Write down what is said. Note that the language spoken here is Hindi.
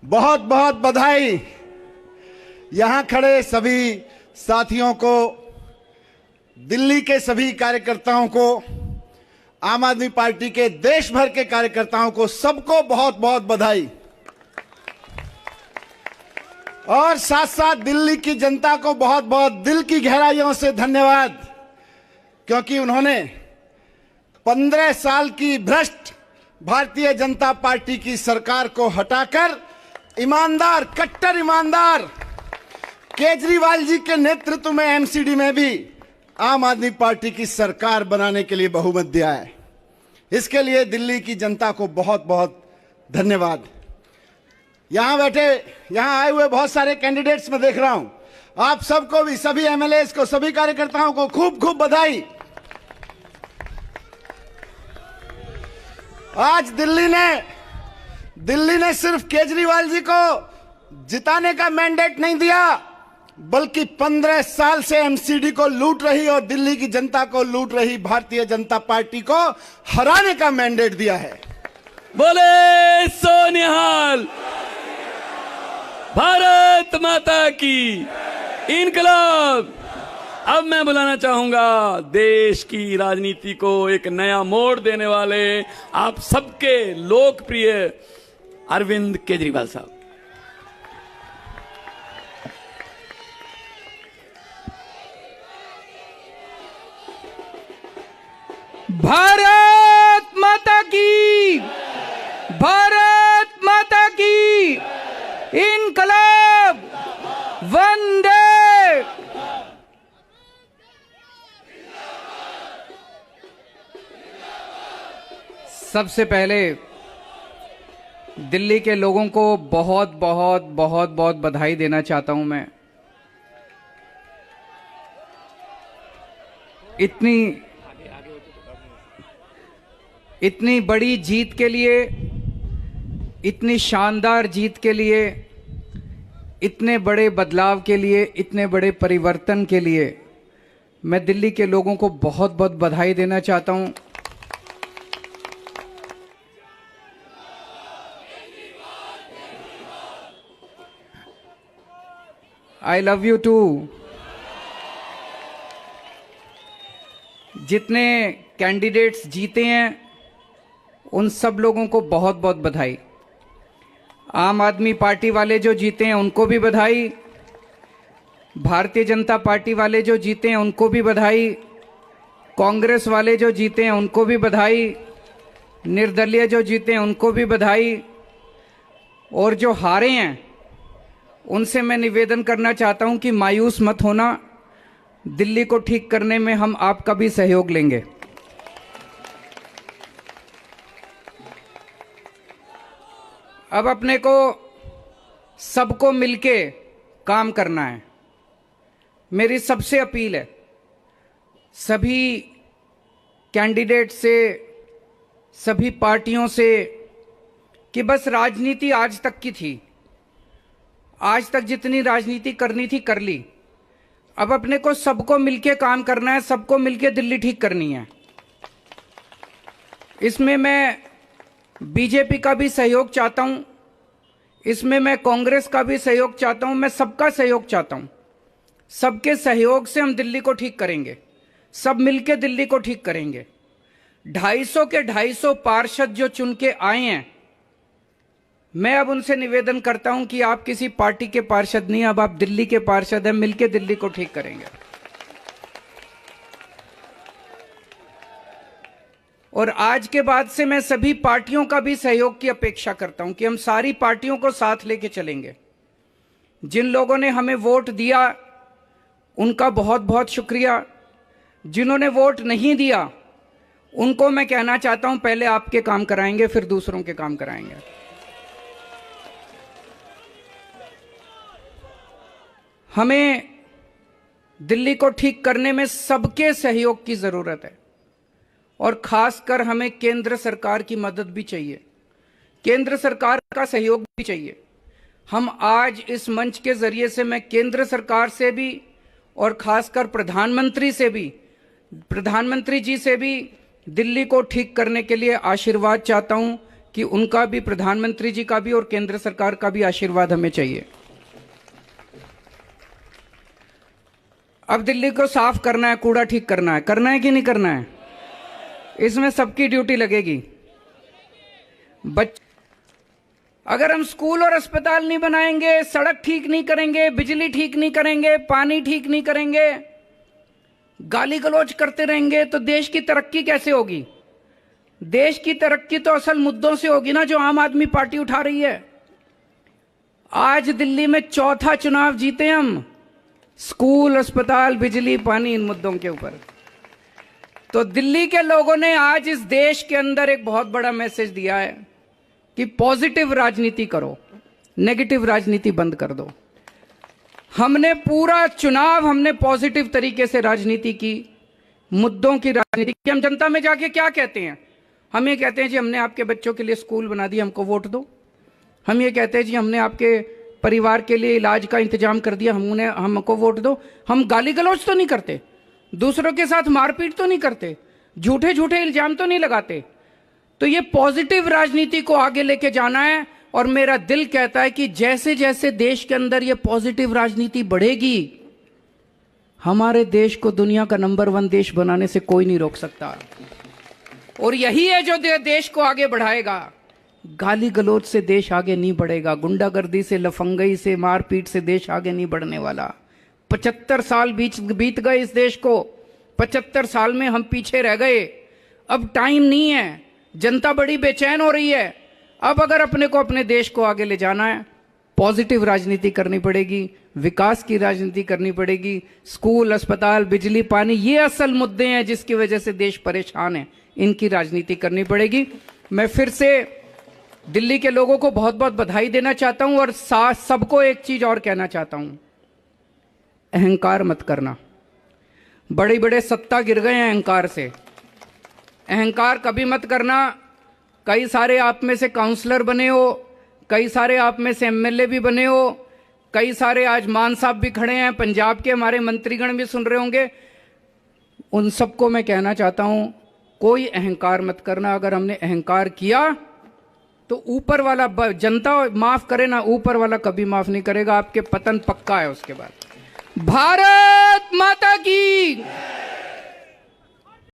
बहुत बहुत बधाई यहां खड़े सभी साथियों को, दिल्ली के सभी कार्यकर्ताओं को, आम आदमी पार्टी के देश भर के कार्यकर्ताओं को, सबको बहुत बहुत बधाई। और साथ साथ दिल्ली की जनता को बहुत बहुत दिल की गहराइयों से धन्यवाद, क्योंकि उन्होंने 15 साल की भ्रष्ट भारतीय जनता पार्टी की सरकार को हटाकर ईमानदार, कट्टर ईमानदार केजरीवाल जी के नेतृत्व में एमसीडी में भी आम आदमी पार्टी की सरकार बनाने के लिए बहुमत दिया है। इसके लिए दिल्ली की जनता को बहुत बहुत धन्यवाद। यहां बैठे, यहां आए हुए बहुत सारे कैंडिडेट्स में देख रहा हूं, आप सबको भी, सभी एमएलएस को, सभी कार्यकर्ताओं को खूब खूब बधाई। आज दिल्ली ने सिर्फ केजरीवाल जी को जिताने का मैंडेट नहीं दिया, बल्कि 15 साल से एमसीडी को लूट रही और दिल्ली की जनता को लूट रही भारतीय जनता पार्टी को हराने का मैंडेट दिया है। बोले सोनिहाल, भारत माता की इनकलाब। अब मैं बुलाना चाहूंगा देश की राजनीति को एक नया मोड़ देने वाले आप सबके लोकप्रिय अरविंद केजरीवाल साहब। भारत माता की, भारत माता की इनकलाब, वंदे। सबसे पहले दिल्ली के लोगों को बहुत बहुत बहुत बहुत बधाई देना चाहता हूं मैं। इतनी बड़ी जीत के लिए, इतनी शानदार जीत के लिए, इतने बड़े बदलाव के लिए, इतने बड़े परिवर्तन के लिए मैं दिल्ली के लोगों को बहुत बहुत बधाई देना चाहता हूं। I love you too. जितने कैंडिडेट्स जीते हैं उन सब लोगों को बहुत बहुत बधाई। आम आदमी पार्टी वाले जो जीते हैं उनको भी बधाई, भारतीय जनता पार्टी वाले जो जीते हैं उनको भी बधाई, कांग्रेस वाले जो जीते हैं उनको भी बधाई, निर्दलीय जो जीते हैं उनको भी बधाई, और जो हारे हैं उनसे मैं निवेदन करना चाहता हूं कि मायूस मत होना, दिल्ली को ठीक करने में हम आपका भी सहयोग लेंगे। अब अपने को सबको मिलके काम करना है। मेरी सबसे अपील है सभी कैंडिडेट से, सभी पार्टियों से, कि बस राजनीति आज तक की थी, आज तक जितनी राजनीति करनी थी कर ली। अब अपने को सबको मिलके काम करना है, सबको मिलके दिल्ली ठीक करनी है। इसमें मैं बीजेपी का भी सहयोग चाहता हूं, इसमें मैं कांग्रेस का भी सहयोग चाहता हूं, मैं सबका सहयोग चाहता हूं। सबके सहयोग से हम दिल्ली को ठीक करेंगे, सब मिलके दिल्ली को ठीक करेंगे। 250 के 250 पार्षद जो चुन के आए हैं, मैं अब उनसे निवेदन करता हूं कि आप किसी पार्टी के पार्षद नहीं, अब आप दिल्ली के पार्षद हैं, मिलके दिल्ली को ठीक करेंगे। और आज के बाद से मैं सभी पार्टियों का भी सहयोग की अपेक्षा करता हूं कि हम सारी पार्टियों को साथ लेके चलेंगे। जिन लोगों ने हमें वोट दिया उनका बहुत बहुत शुक्रिया, जिन्होंने वोट नहीं दिया उनको मैं कहना चाहता हूं पहले आपके काम कराएंगे, फिर दूसरों के काम कराएंगे। हमें दिल्ली को ठीक करने में सबके सहयोग की जरूरत है, और खासकर हमें केंद्र सरकार की मदद भी चाहिए, केंद्र सरकार का सहयोग भी चाहिए। हम आज इस मंच के जरिए से मैं केंद्र सरकार से भी और खासकर प्रधानमंत्री जी से भी दिल्ली को ठीक करने के लिए आशीर्वाद चाहता हूं कि उनका भी, प्रधानमंत्री जी का भी और केंद्र सरकार का भी आशीर्वाद हमें चाहिए। अब दिल्ली को साफ करना है, कूड़ा ठीक करना है कि नहीं करना है? इसमें सबकी ड्यूटी लगेगी। अगर हम स्कूल और अस्पताल नहीं बनाएंगे, सड़क ठीक नहीं करेंगे, बिजली ठीक नहीं करेंगे, पानी ठीक नहीं करेंगे, गाली गलौज करते रहेंगे, तो देश की तरक्की कैसे होगी? देश की तरक्की तो असल मुद्दों से होगी ना, जो आम आदमी पार्टी उठा रही है। आज दिल्ली में चौथा चुनाव जीते हम, स्कूल, अस्पताल, बिजली, पानी, इन मुद्दों के ऊपर। तो दिल्ली के लोगों ने आज इस देश के अंदर एक बहुत बड़ा मैसेज दिया है कि पॉजिटिव राजनीति करो, नेगेटिव राजनीति बंद कर दो। हमने पूरा चुनाव पॉजिटिव तरीके से राजनीति की, मुद्दों की राजनीति की। हम जनता में जाके क्या कहते हैं? हम ये कहते हैं जी हमने आपके बच्चों के लिए स्कूल बना दिया, हमको वोट दो। हम ये कहते हैं जी हमने आपके परिवार के लिए इलाज का इंतजाम कर दिया, हमको वोट दो। हम गाली गलौज तो नहीं करते, दूसरों के साथ मारपीट तो नहीं करते, झूठे झूठे इल्जाम तो नहीं लगाते। तो ये पॉजिटिव राजनीति को आगे लेके जाना है। और मेरा दिल कहता है कि जैसे जैसे देश के अंदर ये पॉजिटिव राजनीति बढ़ेगी, हमारे देश को दुनिया का नंबर 1 देश बनाने से कोई नहीं रोक सकता। और यही है जो देश को आगे बढ़ाएगा। गाली गलौज से देश आगे नहीं बढ़ेगा, गुंडागर्दी से, लफंगई से, मारपीट से देश आगे नहीं बढ़ने वाला। 75 साल बीत गए इस देश को, 75 साल में हम पीछे रह गए। अब टाइम नहीं है, जनता बड़ी बेचैन हो रही है। अब अगर अपने को, अपने देश को आगे ले जाना है, पॉजिटिव राजनीति करनी पड़ेगी, विकास की राजनीति करनी पड़ेगी। स्कूल, अस्पताल, बिजली, पानी, ये असल मुद्दे हैं जिसकी वजह से देश परेशान है, इनकी राजनीति करनी पड़ेगी। मैं फिर से दिल्ली के लोगों को बहुत बहुत बधाई देना चाहता हूं और सबको एक चीज और कहना चाहता हूं, अहंकार मत करना। बड़े बड़े सत्ता गिर गए हैं अहंकार से, अहंकार कभी मत करना। कई सारे आप में से काउंसलर बने हो, कई सारे आप में से एमएलए भी बने हो, कई सारे आज मान साहब भी खड़े हैं, पंजाब के हमारे मंत्रीगण भी सुन रहे होंगे। उन सबको मैं कहना चाहता हूं, कोई अहंकार मत करना। अगर हमने अहंकार किया तो ऊपर वाला, जनता माफ करे ना, ऊपर वाला कभी माफ नहीं करेगा। आपके पतन पक्का है उसके बाद। भारत माता की